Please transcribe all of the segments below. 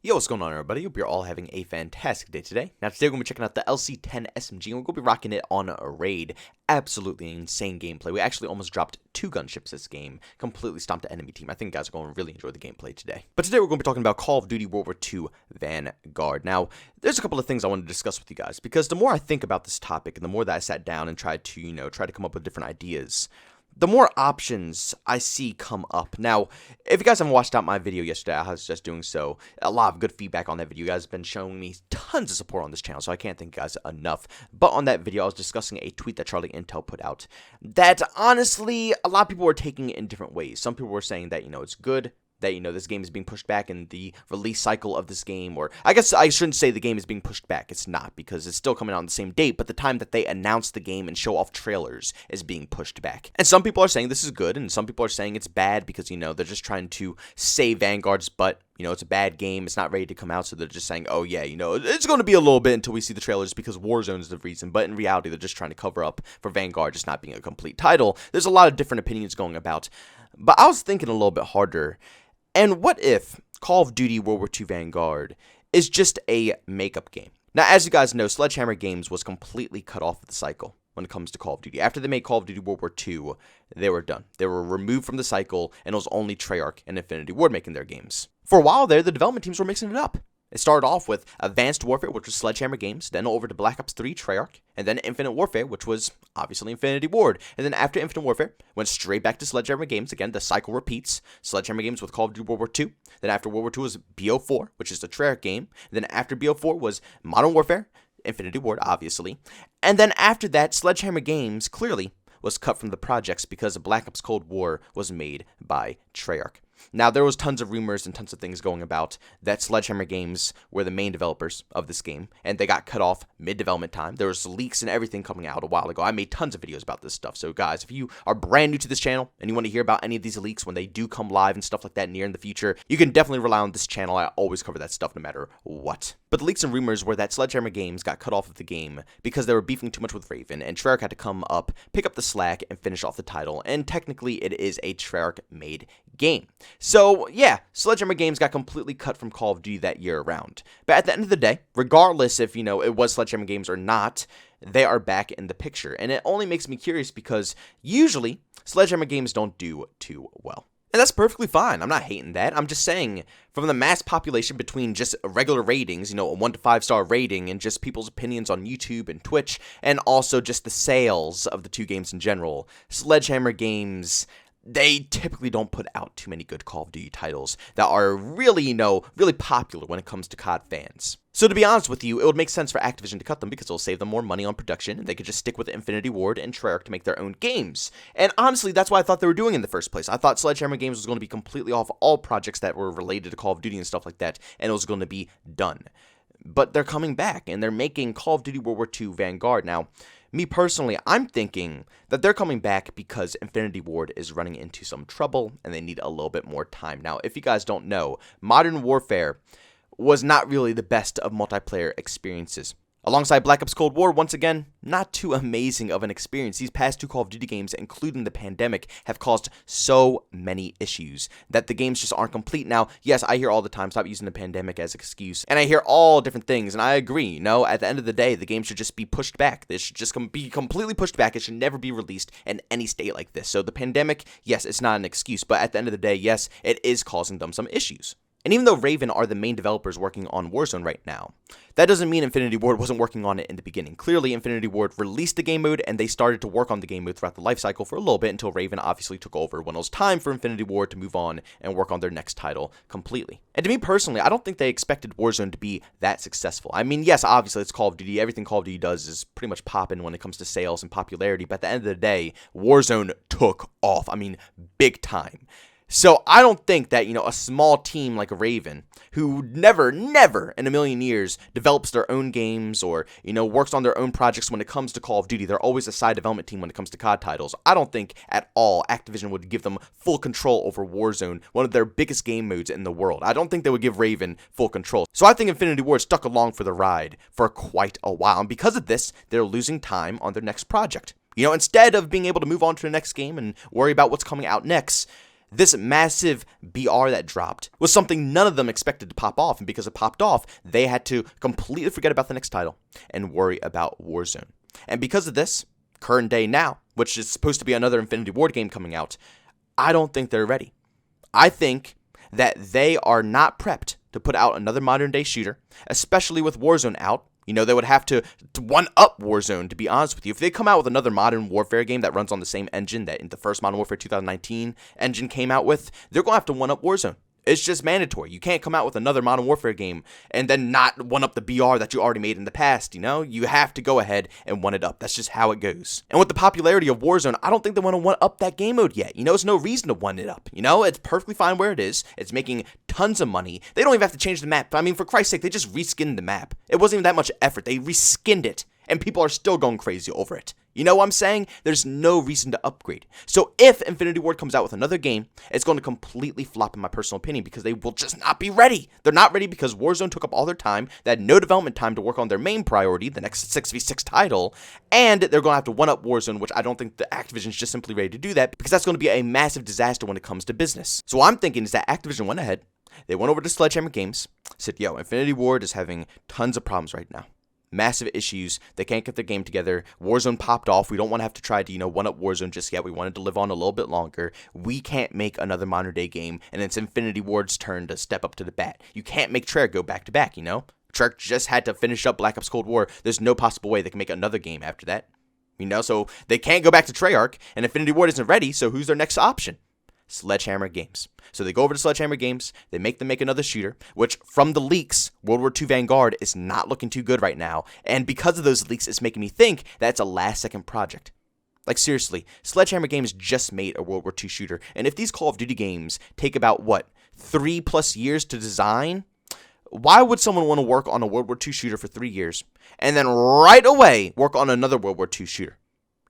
Yo, what's going on, everybody? Hope you're all having a fantastic day today. Now, today we're going to be checking out the LC-10 SMG, and we're going to be rocking it on a raid. Absolutely insane gameplay. We actually almost dropped 2 gunships this game, completely stomped the enemy team. I think you guys are going to really enjoy the gameplay today. But today we're going to be talking about Call of Duty World War II Vanguard. Now, there's a couple of things I want to discuss with you guys, because the more I think about this topic, and the more that I sat down and tried to, try to come up with different ideas, the more options I see come up. Now, if you guys haven't watched out my video yesterday, I was just doing so. A lot of good feedback on that video. You guys have been showing me tons of support on this channel, so I can't thank you guys enough. But on that video, I was discussing a tweet that Charlie Intel put out that, honestly, a lot of people were taking it in different ways. Some people were saying that, it's good that, this game is being pushed back in the release cycle of this game, or I guess I shouldn't say the game is being pushed back. It's not, because it's still coming out on the same date, but the time that they announce the game and show off trailers is being pushed back. And some people are saying this is good, and some people are saying it's bad because, they're just trying to save Vanguard's butt. It's a bad game, it's not ready to come out, so they're just saying, oh yeah, it's going to be a little bit until we see the trailers because Warzone is the reason, but in reality, they're just trying to cover up for Vanguard just not being a complete title. There's a lot of different opinions going about, but I was thinking a little bit harder. And what if Call of Duty World War II Vanguard is just a makeup game? Now, as you guys know, Sledgehammer Games was completely cut off of the cycle when it comes to Call of Duty. After they made Call of Duty World War II, they were done. They were removed from the cycle, and it was only Treyarch and Infinity Ward making their games. For a while there, the development teams were mixing it up. It started off with Advanced Warfare, which was Sledgehammer Games, then over to Black Ops 3, Treyarch, and then Infinite Warfare, which was obviously Infinity Ward. And then after Infinite Warfare, went straight back to Sledgehammer Games. Again, the cycle repeats. Sledgehammer Games with Call of Duty World War II. Then after World War II was BO4, which is the Treyarch game. And then after BO4 was Modern Warfare, Infinity Ward, obviously. And then after that, Sledgehammer Games clearly was cut from the projects because Black Ops Cold War was made by Treyarch. Now, there was tons of rumors and tons of things going about that Sledgehammer Games were the main developers of this game, and they got cut off mid-development time. There was leaks and everything coming out a while ago. I made tons of videos about this stuff. So, guys, if you are brand new to this channel and you want to hear about any of these leaks when they do come live and stuff like that near in the future, you can definitely rely on this channel. I always cover that stuff no matter what. But the leaks and rumors were that Sledgehammer Games got cut off of the game because they were beefing too much with Raven, and Treyarch had to come up, pick up the slack, and finish off the title. And technically, it is a Treyarch-made game. So, yeah, Sledgehammer Games got completely cut from Call of Duty that year around. But at the end of the day, regardless if, it was Sledgehammer Games or not, they are back in the picture. And it only makes me curious because usually Sledgehammer Games don't do too well. And that's perfectly fine. I'm not hating that. I'm just saying, from the mass population between just regular ratings, a 1 to 5 star rating, and just people's opinions on YouTube and Twitch, and also just the sales of the two games in general, Sledgehammer Games, they typically don't put out too many good Call of Duty titles that are really, really popular when it comes to COD fans. So to be honest with you, it would make sense for Activision to cut them because it'll save them more money on production, and they could just stick with Infinity Ward and Treyarch to make their own games. And honestly, that's what I thought they were doing in the first place. I thought Sledgehammer Games was going to be completely off all projects that were related to Call of Duty and stuff like that, and it was going to be done. But they're coming back, and they're making Call of Duty World War II Vanguard. Now, me personally, I'm thinking that they're coming back because Infinity Ward is running into some trouble, and they need a little bit more time. Now, if you guys don't know, Modern Warfare was not really the best of multiplayer experiences. Alongside Black Ops Cold War, once again, not too amazing of an experience. These past 2 Call of Duty games, including the pandemic, have caused so many issues that the games just aren't complete. Now, yes, I hear all the time, stop using the pandemic as an excuse, and I hear all different things, and I agree. At the end of the day, the game should just be pushed back. It should just be completely pushed back. It should never be released in any state like this. So the pandemic, yes, it's not an excuse, but at the end of the day, yes, it is causing them some issues. And even though Raven are the main developers working on Warzone right now, that doesn't mean Infinity Ward wasn't working on it in the beginning. Clearly, Infinity Ward released the game mode, and they started to work on the game mode throughout the life cycle for a little bit until Raven obviously took over when it was time for Infinity Ward to move on and work on their next title completely. And to me personally, I don't think they expected Warzone to be that successful. I mean, yes, obviously it's Call of Duty. Everything Call of Duty does is pretty much popping when it comes to sales and popularity, but at the end of the day, Warzone took off. I mean, big time. So I don't think that, a small team like Raven, who never in a million years develops their own games or, works on their own projects when it comes to Call of Duty, they're always a side development team when it comes to COD titles. I don't think at all Activision would give them full control over Warzone, one of their biggest game modes in the world. I don't think they would give Raven full control. So I think Infinity Ward stuck along for the ride for quite a while, and because of this, they're losing time on their next project. Instead of being able to move on to the next game and worry about what's coming out next, This massive BR that dropped was something none of them expected to pop off, and because it popped off, they had to completely forget about the next title and worry about Warzone. And because of this, current day now, which is supposed to be another Infinity Ward game coming out, I don't think they're ready. I think that they are not prepped to put out another modern day shooter, especially with Warzone out. You know, they would have to one-up Warzone, to be honest with you. If they come out with another Modern Warfare game that runs on the same engine that in the first Modern Warfare 2019 engine came out with, they're going to have to one-up Warzone. It's just mandatory. You can't come out with another Modern Warfare game and then not one-up the BR that you already made in the past, you know? You have to go ahead and one it up. That's just how it goes. And with the popularity of Warzone, I don't think they want to one-up that game mode yet. You know, there's no reason to one it up. You know, it's perfectly fine where it is. It's making tons of money. They don't even have to change the map. I mean, for Christ's sake, they just reskinned the map. It wasn't even that much effort. They reskinned it, and people are still going crazy over it. You know what I'm saying? There's no reason to upgrade. So if Infinity Ward comes out with another game, it's going to completely flop in my personal opinion because they will just not be ready. They're not ready because Warzone took up all their time. They had no development time to work on their main priority, the next 6v6 title, and they're going to have to one-up Warzone, which I don't think the Activision's just simply ready to do that because that's going to be a massive disaster when it comes to business. So what I'm thinking is that Activision went ahead, they went over to Sledgehammer Games, said, yo, Infinity Ward is having tons of problems right now. Massive issues. They can't get their game together. Warzone popped off. We don't want to have to try to, you know, one-up Warzone just yet. We wanted to live on a little bit longer. We can't make another modern day game, and it's Infinity Ward's turn to step up to the bat. You can't make Treyarch go back to back, you know? Treyarch just had to finish up Black Ops Cold War. There's no possible way they can make another game after that. You know, so they can't go back to Treyarch, and Infinity Ward isn't ready, so who's their next option? Sledgehammer Games. So they go over to Sledgehammer Games, they make them make another shooter, which from the leaks, World War II Vanguard is not looking too good right now, and because of those leaks, it's making me think that it's a last-second project. Like seriously, Sledgehammer Games just made a World War II shooter, and if these Call of Duty games take about, 3+ years to design? Why would someone want to work on a World War II shooter for 3 years, and then right away work on another World War II shooter?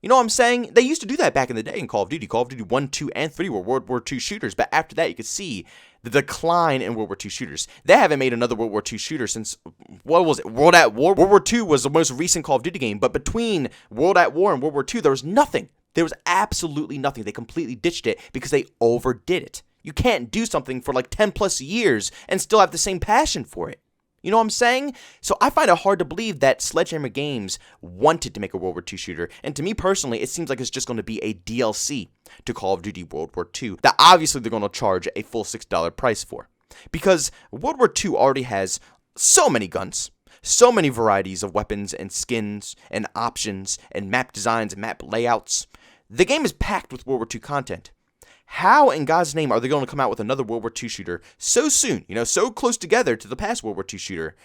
You know what I'm saying? They used to do that back in the day in Call of Duty. Call of Duty 1, 2, and 3 were World War II shooters, but after that, you could see the decline in World War II shooters. They haven't made another World War II shooter since, what was it, World at War? World War II was the most recent Call of Duty game, but between World at War and World War II, there was nothing. There was absolutely nothing. They completely ditched it because they overdid it. You can't do something for like 10+ years and still have the same passion for it. You know what I'm saying? So I find it hard to believe that Sledgehammer Games wanted to make a World War II shooter, and to me personally, it seems like it's just going to be a DLC to Call of Duty World War II that obviously they're going to charge a full $6 price for. Because World War II already has so many guns, so many varieties of weapons and skins and options and map designs and map layouts. The game is packed with World War II content. How in God's name are they going to come out with another World War II shooter so soon, you know, so close together to the past World War II shooter,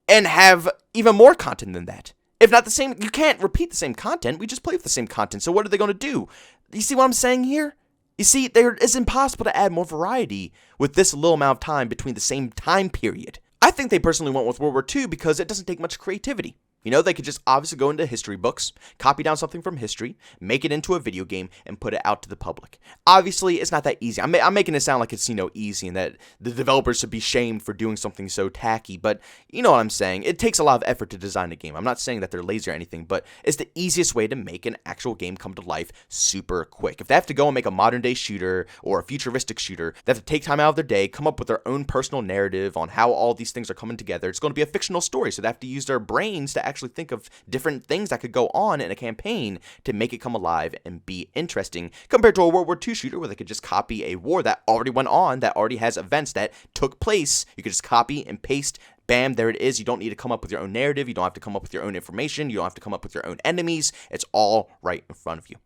and have even more content than that? If not the same, you can't repeat the same content. We just play with the same content. So what are they going to do? You see what I'm saying here? You see, it's impossible to add more variety with this little amount of time between the same time period. I think they personally went with World War II because it doesn't take much creativity. You know, they could just obviously go into history books, copy down something from history, make it into a video game, and put it out to the public. Obviously, it's not that easy. I'm making it sound like it's, you know, easy and that the developers should be shamed for doing something so tacky, but you know what I'm saying. It takes a lot of effort to design a game. I'm not saying that they're lazy or anything, but it's the easiest way to make an actual game come to life super quick. If they have to go and make a modern-day shooter or a futuristic shooter, they have to take time out of their day, come up with their own personal narrative on how all these things are coming together. It's going to be a fictional story, so they have to use their brains to actually think of different things that could go on in a campaign to make it come alive and be interesting compared to a World War II shooter where they could just copy a war that already went on, that already has events that took place. You could just copy and paste. Bam, there it is. You don't need to come up with your own narrative. You don't have to come up with your own information. You don't have to come up with your own enemies. It's all right in front of you.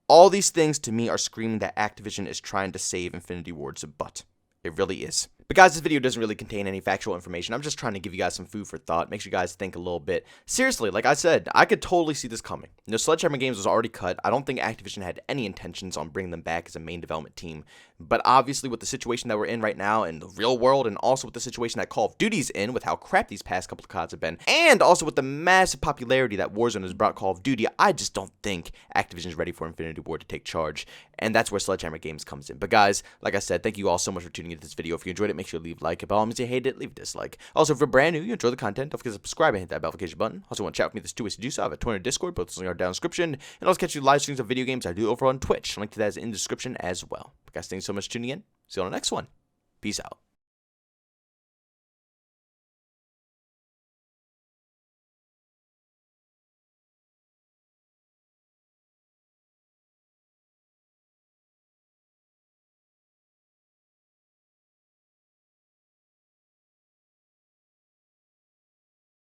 All these things to me are screaming that Activision is trying to save Infinity Ward's butt. It really is. But guys, this video doesn't really contain any factual information. I'm just trying to give you guys some food for thought. Make sure you guys think a little bit. Seriously, like I said, I could totally see this coming. You know, Sledgehammer Games was already cut. I don't think Activision had any intentions on bringing them back as a main development team. But obviously, with the situation that we're in right now in the real world, and also with the situation that Call of Duty's in, with how crap these past couple of CODs have been, and also with the massive popularity that Warzone has brought Call of Duty, I just don't think Activision's ready for Infinity Ward to take charge. And that's where Sledgehammer Games comes in. But guys, like I said, thank you all so much for tuning into this video. If you enjoyed it, make sure to leave a like. If by all means you hate it, leave a dislike. Also, if you're brand new, you enjoy the content, don't forget to subscribe and hit that notification button. Also, want to chat with me, there's two ways to do so. I have a Twitter and Discord, both links are down in the description. And also catch you live streams of video games I do over on Twitch. Link to that is in the description as well. But guys, thanks so much for tuning in. See you on the next one. Peace out.